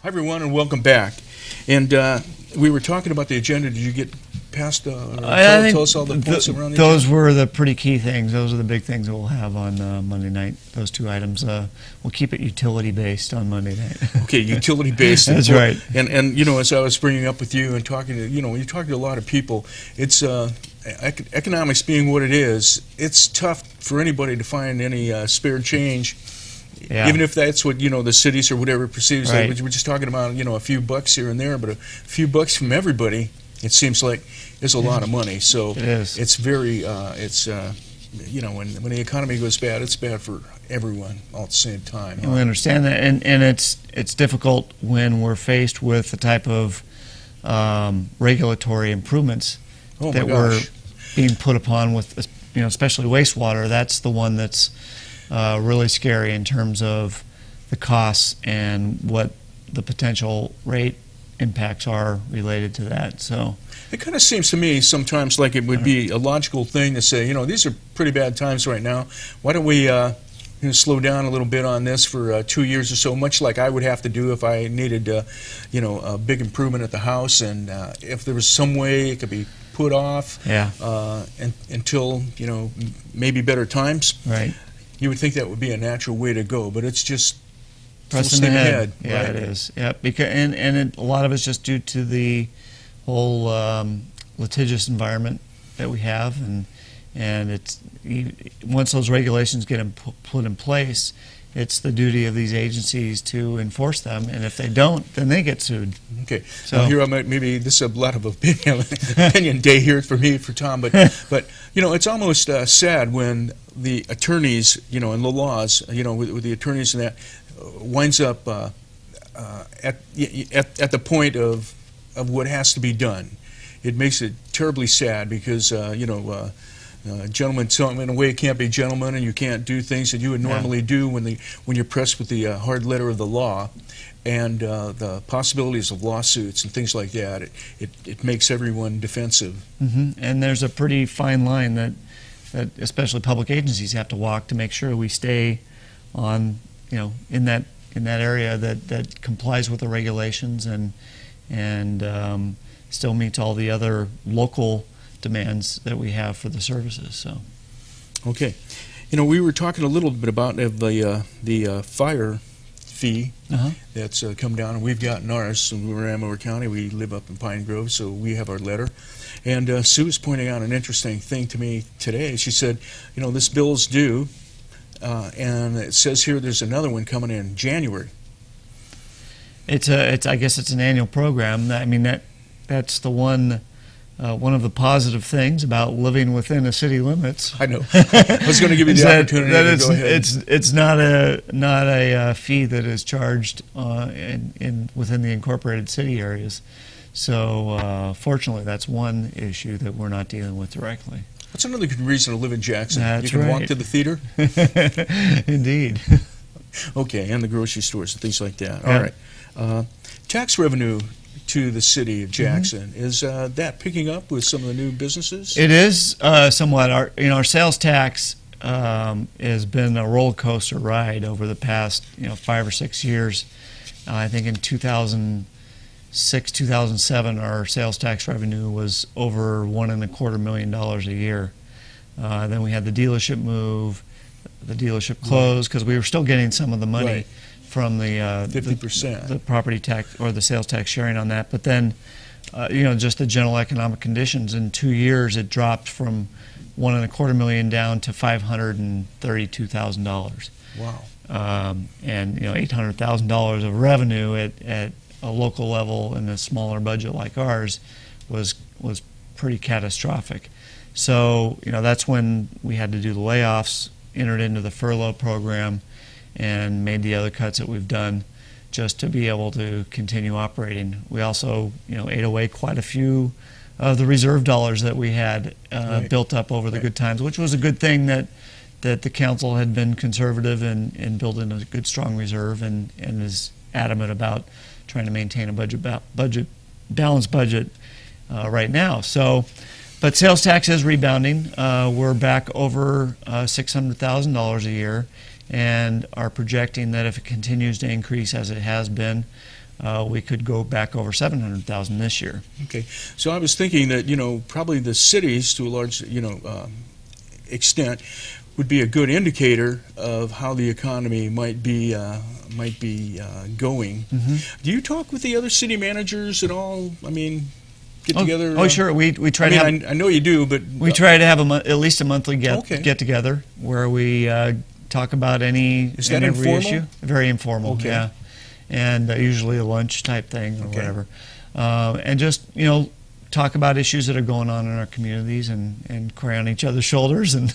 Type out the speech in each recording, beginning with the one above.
Hi, everyone, and welcome back. And we were talking about the agenda. Did you get past, tell us all the points around the those agenda? were the pretty key things. Those are the big things that we'll have on Monday night, those two items. We'll keep it utility-based on Monday night. Okay, utility-based. That's right. And, you know, as I was bringing up with you and talking to, you know, when you're talking to a lot of people, it's economics being what it is, it's tough for anybody to find any spare change. Yeah. Even if that's what, you know, the cities or whatever perceives. Right. Like, we're just talking about, you know, a few bucks here and there, but a few bucks from everybody, it seems like, is a lot of money. So it is. It's very, you know, when the economy goes bad, it's bad for everyone all at the same time. And we understand that, and it's difficult when we're faced with the type of regulatory improvements that we're being put upon with, you know, especially wastewater. That's the one that's really scary in terms of the costs and what the potential rate impacts are related to that. So it kind of seems to me sometimes like it would be a logical thing to say, you know, these are pretty bad times right now. Why don't we you know, slow down a little bit on this for 2 years or so, much like I would have to do if I needed, you know, a big improvement at the house, and if there was some way it could be put off until, you know, maybe better times. Right. You would think that would be a natural way to go, but it's just pressing ahead. Yeah, right? it is. Yeah, because a lot of it's just due to the whole litigious environment that we have, and it's once those regulations get put in place, it's the duty of these agencies to enforce them, and if they don't, then they get sued. Okay. So now here I might, maybe this is a lot of opinion day here for me, for Tom, but you know, it's almost sad when the attorneys, you know, and the laws, you know, with the attorneys and that, winds up at the point of what has to be done. It makes it terribly sad because you know, gentlemen, in a way, can't be gentlemen, and you can't do things that you would normally do when you're pressed with the hard letter of the law, and the possibilities of lawsuits and things like that. It makes everyone defensive. And there's a pretty fine line that especially public agencies have to walk to make sure we stay on, you know, in that area that complies with the regulations and still meets all the other local demands that we have for the services. So, okay, you know, we were talking a little bit about the fire fee that's come down, and we've gotten ours. And we're in Amador County. We live up in Pine Grove, so we have our letter. And Sue was pointing out an interesting thing to me today. She said, you know, this bill's due, and it says here there's another one coming in January. I guess it's an annual program. I mean, that's the one. One of the positive things about living within the city limits. I know. I was going to give you the opportunity to go ahead. It's not a fee that is charged within the incorporated city areas. So fortunately, that's one issue that we're not dealing with directly. That's another good reason to live in Jackson. That's you can right. walk to the theater. Indeed. Okay, and the grocery stores and things like that. Yeah. All right. Tax revenue to the city of Jackson, is that picking up with some of the new businesses? It is somewhat. Our sales tax has been a roller coaster ride over the past 5 or 6 years. I think in 2006, 2007, our sales tax revenue was over $1.25 million a year. Then we had the dealership move, the dealership closed because we were still getting some of the money from the 50%, the property tax or the sales tax sharing on that. But then, just the general economic conditions. In 2 years, it dropped from $1.25 million down to $532,000. Wow. And $800,000 of revenue at a local level in a smaller budget like ours was pretty catastrophic. So that's when we had to do the layoffs, entered into the furlough program, and made the other cuts that we've done just to be able to continue operating. We also ate away quite a few of the reserve dollars that we had built up over the good times, which was a good thing that the council had been conservative and building a good strong reserve and is adamant about trying to maintain a balanced budget right now. So, but sales tax is rebounding. We're back over $600,000 a year, and are projecting that if it continues to increase as it has been, we could go back over 700,000 this year. Okay, so I was thinking that, you know, probably the cities to a large, you know, extent would be a good indicator of how the economy might be going. Do you talk with the other city managers at all? I mean, get together? Oh, sure. We try to have. I know you do, but we try to have at least a monthly Okay. get together where we talk about any Is that and every informal? issue. Very informal. Okay. Yeah, and usually a lunch type thing or Okay. whatever, and just, you know, talk about issues that are going on in our communities and cry on each other's shoulders and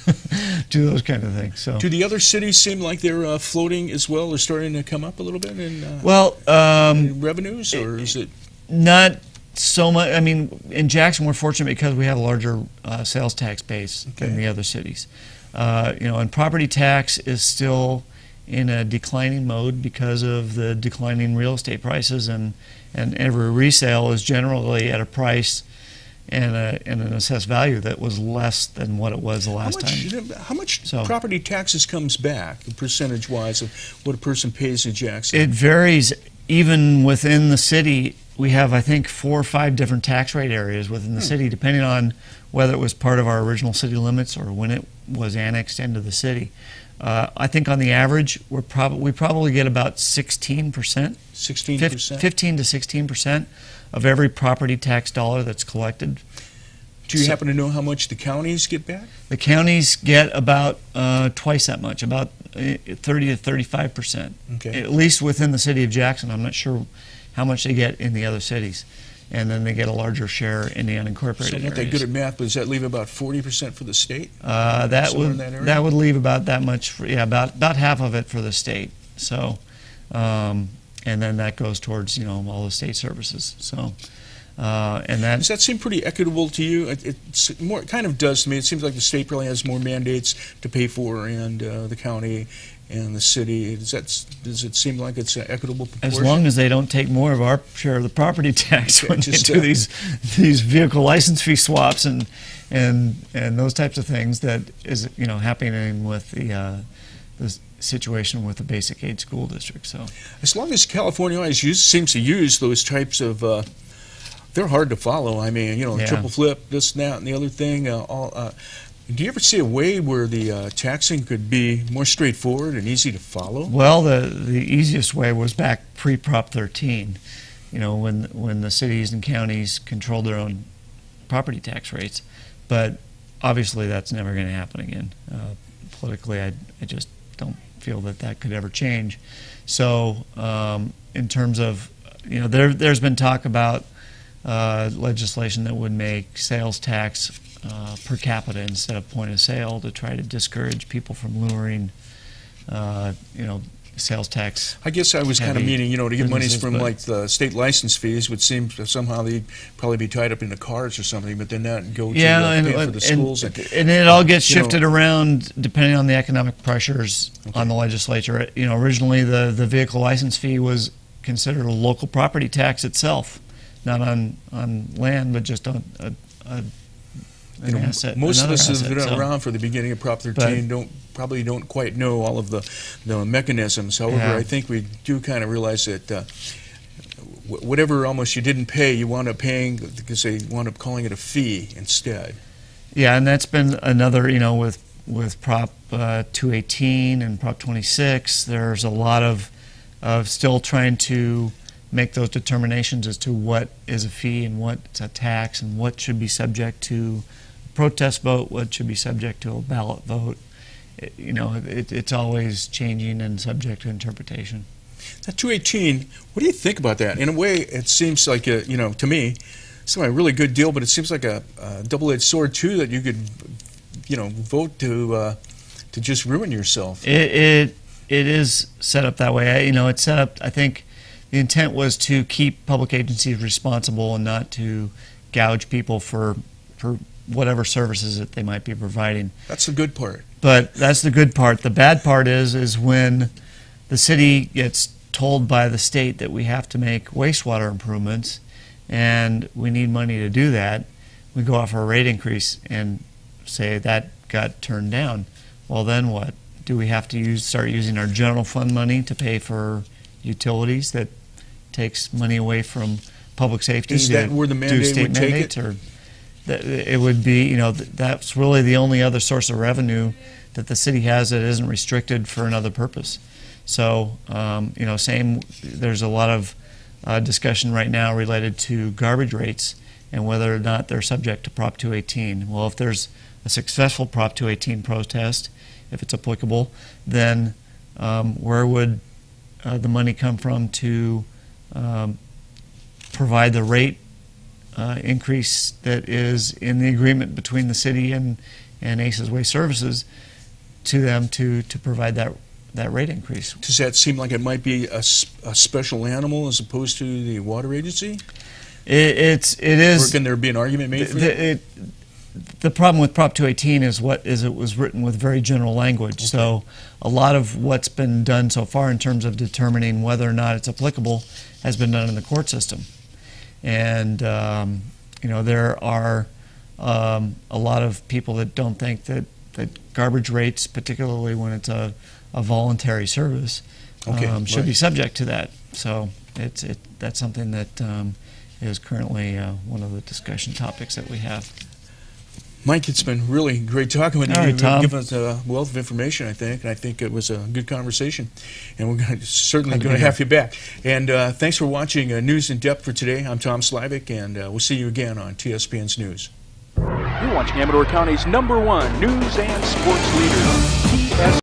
do those kind of things. So, do the other cities seem like they're floating as well, or starting to come up a little bit in revenues, or is it not so much? I mean, in Jackson, we're fortunate because we have a larger sales tax base than the other cities. You know, and property tax is still in a declining mode because of the declining real estate prices, and every resale is generally at a price and an assessed value that was less than what it was the last time. How much property taxes comes back, percentage-wise, of what a person pays in Jackson? It varies even within the city. We have, I think, 4 or 5 different tax rate areas within the city, depending on whether it was part of our original city limits or when it was annexed into the city. I think on the average, we probably get about 16%, 16%? 15 to 16% of every property tax dollar that's collected. Do you happen to know how much the counties get back? The counties get about twice that much, about 30 to 35%. Okay. At least within the city of Jackson. I'm not sure how much they get in the other cities. And then they get a larger share in the unincorporated So I'm not that areas. good at math, but does that leave about 40% for the state? That Somewhere in would that area? that would leave about that much. About half of it for the state. So, and then that goes towards, you know, all the state services. So, and that Does that seem pretty equitable to you? It kind of does to me. It seems like the state probably has more mandates to pay for, and the county and the city. Does it seem like it's an equitable proportion? as long as they don't take more of our share of the property tax Okay, when they just, do these vehicle license fee swaps and those types of things, that is, you know, happening with the situation with the basic aid school district. So as long as California always seems to use those types of, they're hard to follow. I mean, you know, Yeah. triple flip, this and that, and the other thing. Do you ever see a way where the taxing could be more straightforward and easy to follow? well, the easiest way was back pre-Prop 13. You know, when the cities and counties controlled their own property tax rates, but obviously that's never going to happen again. Politically, I just don't feel that could ever change. So in terms of, you know, there's been talk about legislation that would make sales tax per capita instead of point of sale to try to discourage people from luring, you know, sales tax. I guess I was kind of heavy meaning, you know, to get monies businesses, from but- like the state license fees would seem to somehow they'd probably be tied up into cars or something, but then that go to pay for the schools. And it all gets you know- shifted around depending on the economic pressures on the legislature. You know, originally the vehicle license fee was considered a local property tax itself, not on land, but just on an asset. Most of another us have asset, been so. around for the beginning of Prop 13 probably don't quite know all of the mechanisms. However, Yeah. I think we do kind of realize that whatever almost you didn't pay, you wound up paying because they wound up calling it a fee instead. Yeah, and that's been another, you know, with Prop 218 and Prop 26, there's a lot of still trying to make those determinations as to what is a fee and what's a tax and what should be subject to a protest vote, what should be subject to a ballot vote. You know, it's always changing and subject to interpretation. That 218, what do you think about that? In a way, it seems like, you know, to me, it's a really good deal, but it seems like a double-edged sword, too, that you could, you know, vote to just ruin yourself. It is set up that way. You know, it's set up, I think the intent was to keep public agencies responsible and not to gouge people for whatever services that they might be providing. That's the good part. But that's the good part. The bad part is when the city gets told by the state that we have to make wastewater improvements and we need money to do that, we go off our rate increase and say that got turned down. Well, then what? Do we have to start using our general fund money to pay for utilities that takes money away from public safety. Is that where the mandate state would take mandates, it? or it would be, you know, that's really the only other source of revenue that the city has that isn't restricted for another purpose. So, you know, there's a lot of discussion right now related to garbage rates and whether or not they're subject to Prop 218. Well, if there's a successful Prop 218 protest, if it's applicable, then where would the money come from to provide the rate increase that is in the agreement between the city and ACES Waste Services to them to provide that rate increase? Does that seem like it might be a special animal as opposed to the water agency? It is. Or can there be an argument made for that? The problem with Prop 218 is it was written with very general language. Okay. So a lot of what's been done so far in terms of determining whether or not it's applicable has been done in the court system. And you know, there are a lot of people that don't think that garbage rates, particularly when it's a voluntary service, should be subject to that. So that's something that is currently one of the discussion topics that we have. Mike, it's been really great talking with you. All right, Tom. You've given us a wealth of information, I think, and I think it was a good conversation. And we're certainly going to have you back. And thanks for watching News in Depth for today. I'm Tom Slivick, and we'll see you again on TSPN's News. You're watching Amador County's #1 news and sports leader, TSPN.